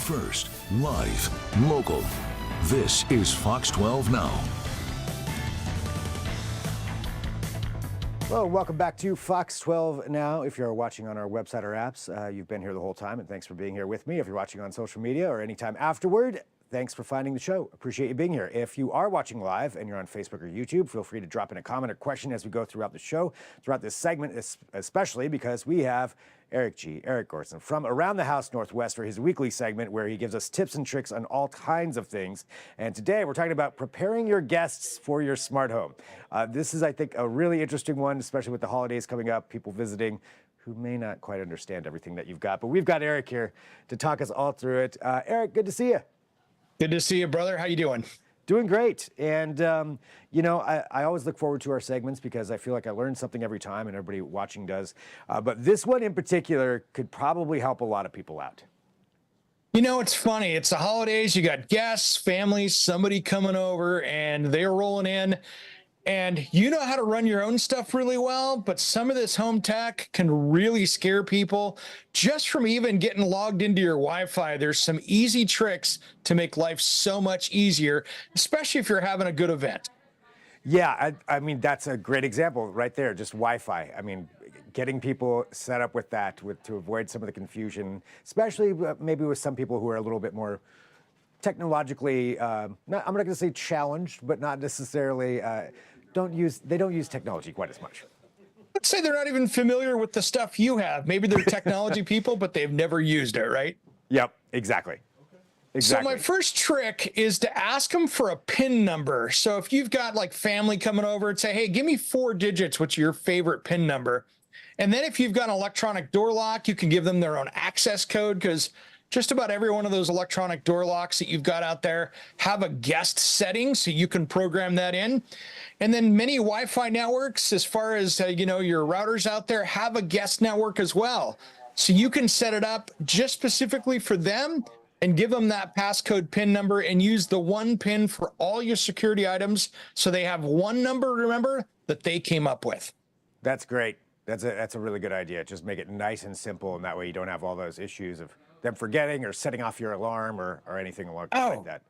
first, live, local. This is Fox 12 Now. Hello, welcome back to Fox 12 Now. If you're watching on our website or apps, you've been here the whole time, and thanks for being here with me. If you're watching on social media or anytime afterward, thanks for finding the show. Appreciate you being here. If you are watching live and you're on Facebook or YouTube, feel free to drop in a comment or question as we go throughout the show, throughout this segment, especially because we have Eric Goranson from Around the House Northwest for his weekly segment where he gives us tips and tricks on all kinds of things. And today we're talking about preparing your guests for your smart home. This is, I think, a really interesting one, especially with the holidays coming up, people visiting who may not quite understand everything that you've got. But we've got Eric here to talk us all through it. Eric, good to see you. Good to see you, brother. How you doing? Doing great. And, you know, I always look forward to our segments because I feel like I learn something every time, and everybody watching does. But this one in particular could probably help a lot of people out. You know, it's funny. It's the holidays. You got guests, families, somebody coming over, and they're rolling in. And you know how to run your own stuff really well, but some of this home tech can really scare people just from even getting logged into your Wi-Fi. There's some easy tricks to make life so much easier, especially if you're having a good event. Yeah, I mean, that's a great example right there, just Wi-Fi. I mean, getting people set up with that to avoid some of the confusion, especially maybe with some people who are a little bit more technologically, I'm not going to say challenged, but not necessarily, they don't use technology quite as much. Let's say they're not even familiar with the stuff you have. Maybe they're technology people, but they've never used it, right? Yep, exactly. So my first trick is to ask them for a PIN number. So if you've got like family coming over and say, hey, give me 4 digits, which is your favorite PIN number. And then if you've got an electronic door lock, you can give them their own access code, because just about every one of those electronic door locks that you've got out there have a guest setting, so you can program that in. And then many Wi-Fi networks, as far as you know, your routers out there have a guest network as well. So you can set it up just specifically for them and give them that passcode PIN number and use the one PIN for all your security items, so they have one number, remember, that they came up with. That's great. That's a really good idea. Just make it nice and simple, and that way you don't have all those issues of them forgetting or setting off your alarm or anything like that.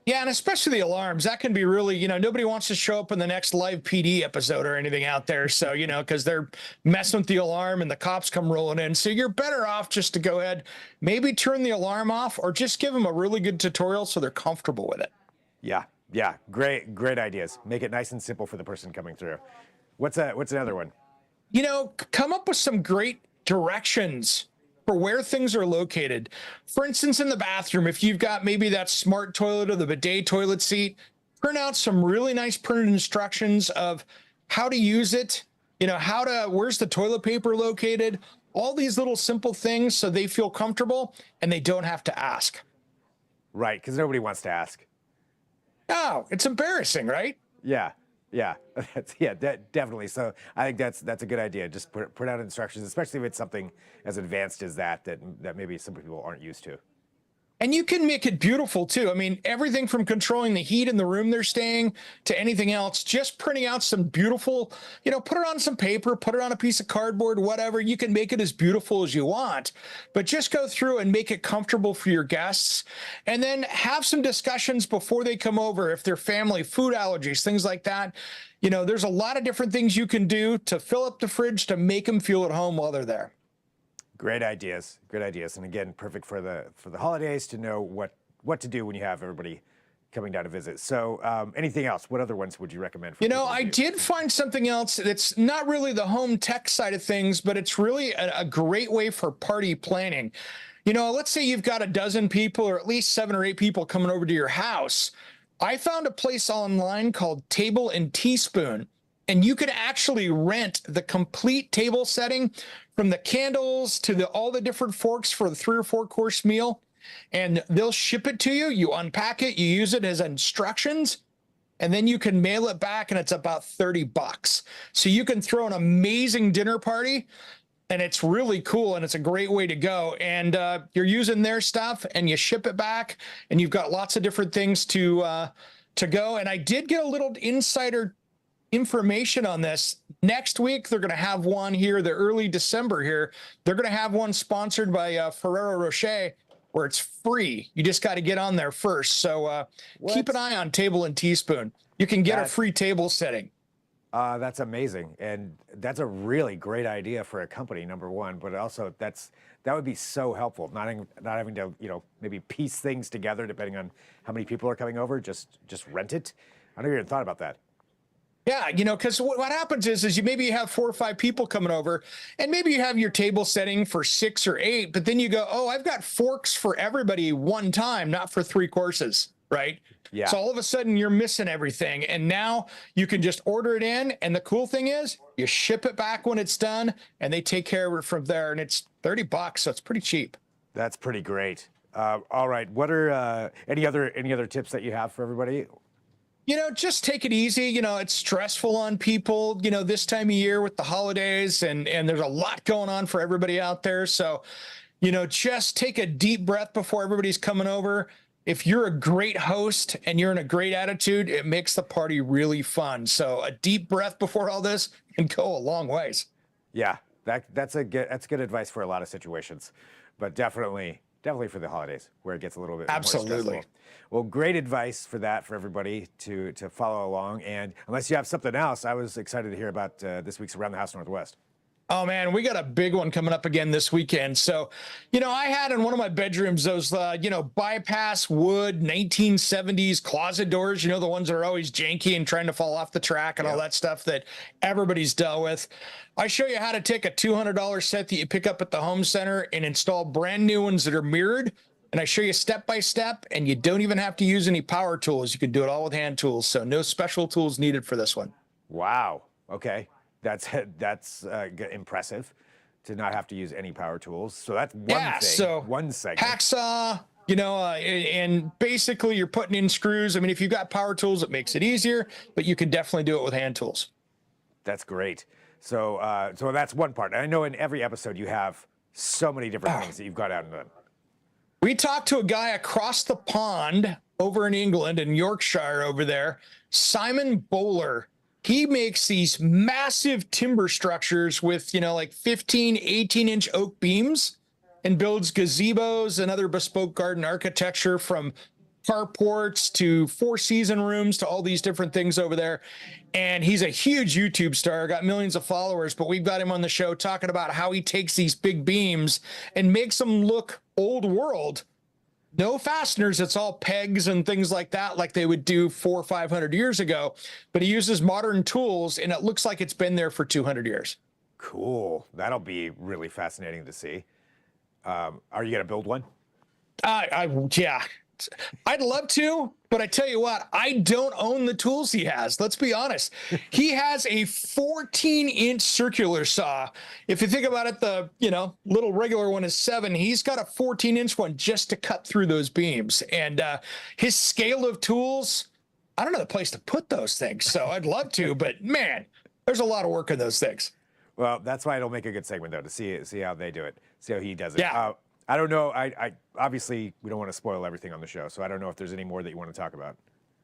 Yeah, and especially the alarms. That can be really, you know, nobody wants to show up in the next live PD episode or anything out there. So, you know, because they're messing with the alarm and the cops come rolling in. So you're better off just to go ahead, maybe turn the alarm off, or just give them a really good tutorial so they're comfortable with it. Yeah, great ideas. Make it nice and simple for the person coming through. What's another one? You know, come up with some great directions for where things are located. For instance, in the bathroom, if you've got maybe that smart toilet or the bidet toilet seat, print out some really nice printed instructions of how to use it, you know, where's the toilet paper located, all these little simple things so they feel comfortable and they don't have to ask. Right, because nobody wants to ask. Oh, it's embarrassing, right? Yeah, definitely. So I think that's a good idea. Just put out instructions, especially if it's something as advanced as that maybe some people aren't used to. And you can make it beautiful too. I mean, everything from controlling the heat in the room they're staying to anything else, just printing out some beautiful, you know, put it on some paper, put it on a piece of cardboard, whatever. You can make it as beautiful as you want, but just go through and make it comfortable for your guests. And then have some discussions before they come over. If they're family, food allergies, things like that. You know, there's a lot of different things you can do to fill up the fridge to make them feel at home while they're there. Great ideas, and again, perfect for the holidays to know what to do when you have everybody coming down to visit. So, anything else? What other ones would you recommend? You know, I did find something else that's not really the home tech side of things, but it's really a great way for party planning. You know, let's say you've got a dozen people, or at least 7 or 8 people coming over to your house. I found a place online called Table and Teaspoon. And you could actually rent the complete table setting, from the candles to all the different forks for the 3 or 4 course meal. And they'll ship it to you. You unpack it, you use it as instructions, and then you can mail it back, and it's about $30. So you can throw an amazing dinner party, and it's really cool, and it's a great way to go. And you're using their stuff, and you ship it back, and you've got lots of different things to go. And I did get a little insider information on this. Next week, they're going to have one here, the early December here. They're going to have one sponsored by Ferrero Rocher. where it's free. You just got to get on there first. So keep an eye on Table and Teaspoon. You can get a free table setting. That's amazing, and that's a really great idea for a company, number one. But also, that would be so helpful. Not having to, maybe piece things together depending on how many people are coming over. Just rent it. I never even thought about that. Yeah, because what happens is you maybe have 4 or 5 people coming over, and maybe you have your table setting for 6 or 8, but then you go, oh, I've got forks for everybody one time, not for 3 courses, right? Yeah. So all of a sudden you're missing everything, and now you can just order it in, and the cool thing is you ship it back when it's done, and they take care of it from there, and it's $30, so it's pretty cheap. That's pretty great. All right, what are any other tips that you have for everybody? Just take it easy. It's stressful on people, this time of year with the holidays, and there's a lot going on for everybody out there. So, just take a deep breath before everybody's coming over. If you're a great host and you're in a great attitude, it makes the party really fun. So a deep breath before all this can go a long ways. Yeah, that's good advice for a lot of situations, but definitely for the holidays where it gets a little bit more stressful. Well, great advice for everybody to follow along. And unless you have something else, I was excited to hear about this week's Around the House Northwest. Oh, man, we got a big one coming up again this weekend. So, I had in one of my bedrooms those, bypass wood 1970s closet doors, the ones that are always janky and trying to fall off the track and all that stuff that everybody's dealt with. I show you how to take a $200 set that you pick up at the home center and install brand new ones that are mirrored. And I show you step by step, and you don't even have to use any power tools. You can do it all with hand tools. So no special tools needed for this one. Wow. Okay. That's impressive to not have to use any power tools. So that's one thing. So one segment. Hacksaw, and basically you're putting in screws. I mean, if you've got power tools, it makes it easier, but you can definitely do it with hand tools. That's great. So that's one part. And I know in every episode you have so many different things that you've got out and done. We talked to a guy across the pond over in England, in Yorkshire over there, Simon Bowler. He makes these massive timber structures with, like 15, 18-inch oak beams, and builds gazebos and other bespoke garden architecture, from carports to 4-season rooms to all these different things over there. And he's a huge YouTube star, got millions of followers, but we've got him on the show talking about how he takes these big beams and makes them look old world. No fasteners, it's all pegs and things like that, like they would do 400 or 500 years ago. But he uses modern tools, and it looks like it's been there for 200 years. Cool. That'll be really fascinating to see. Are you going to build one? Yeah. I'd love to, but I tell you what, I don't own the tools he has. Let's be honest. He has a 14-inch circular saw. If you think about it, the little regular one is 7. He's got a 14-inch one just to cut through those beams. And his scale of tools, I don't know the place to put those things. So I'd love to, but man, there's a lot of work in those things. Well, that's why it'll make a good segment, though, to see how they do it, see how he does it. Yeah. I don't know. I obviously, we don't want to spoil everything on the show, so I don't know if there's any more that you want to talk about.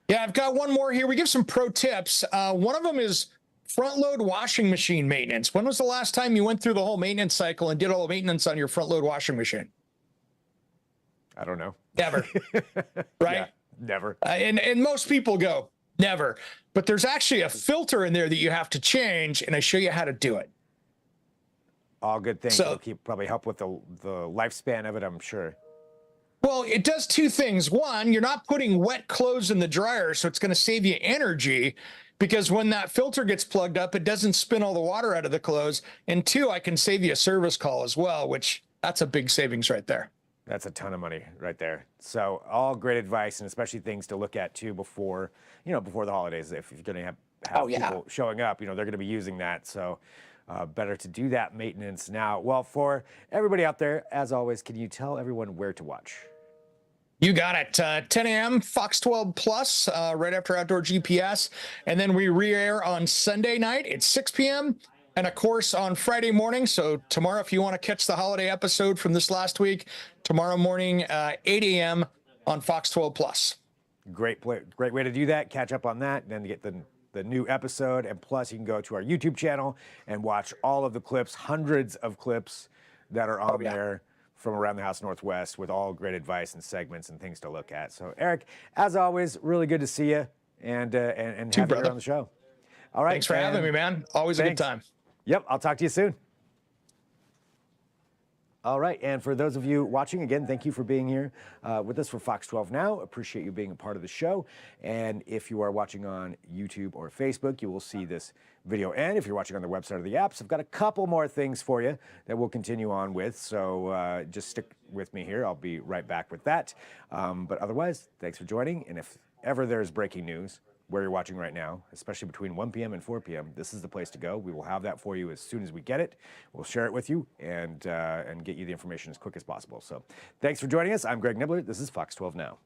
Yeah, I've got one more here. We give some pro tips. One of them is front load washing machine maintenance. When was the last time you went through the whole maintenance cycle and did all the maintenance on your front load washing machine? I don't know. Never. Right? Yeah, never. And most people go, never. But there's actually a filter in there that you have to change, and I show you how to do it. All good things. So, It'll probably help with the lifespan of it, I'm sure. Well, it does 2 things. One, you're not putting wet clothes in the dryer, so it's going to save you energy, because when that filter gets plugged up, it doesn't spin all the water out of the clothes. And 2, I can save you a service call as well, which that's a big savings right there. That's a ton of money right there. So all great advice, and especially things to look at too before the holidays. If you're going to have people showing up, they're going to be using that. So better to do that maintenance now. Well, for everybody out there, as always, can you tell everyone where to watch? You got it. 10 a.m. Fox 12 Plus, right after Outdoor GPS. And then we re-air on Sunday night at 6 p.m. And, of course, on Friday morning. So tomorrow, if you want to catch the holiday episode from this last week, tomorrow morning, 8 a.m. on Fox 12 Plus. Great way to do that. Catch up on that, and then get the new episode. And plus, you can go to our YouTube channel and watch all of the clips, hundreds of clips that are on there from around the House Northwest with all great advice and segments and things to look at. So, Eric, as always, really good to see you and have you here on the show. All right. Thanks for having me, man. Always a good time. Yep. I'll talk to you soon. All right, and for those of you watching, again, thank you for being here with us for Fox 12 Now. Appreciate you being a part of the show. And if you are watching on YouTube or Facebook, you will see this video. And if you're watching on the website or the apps, I've got a couple more things for you that we'll continue on with. So just stick with me here. I'll be right back with that. But otherwise, thanks for joining. And if ever there's breaking news, where you're watching right now, especially between 1 p.m. and 4 p.m., this is the place to go. We will have that for you as soon as we get it. We'll share it with you and get you the information as quick as possible. So thanks for joining us. I'm Greg Nibbler. This is Fox 12 Now.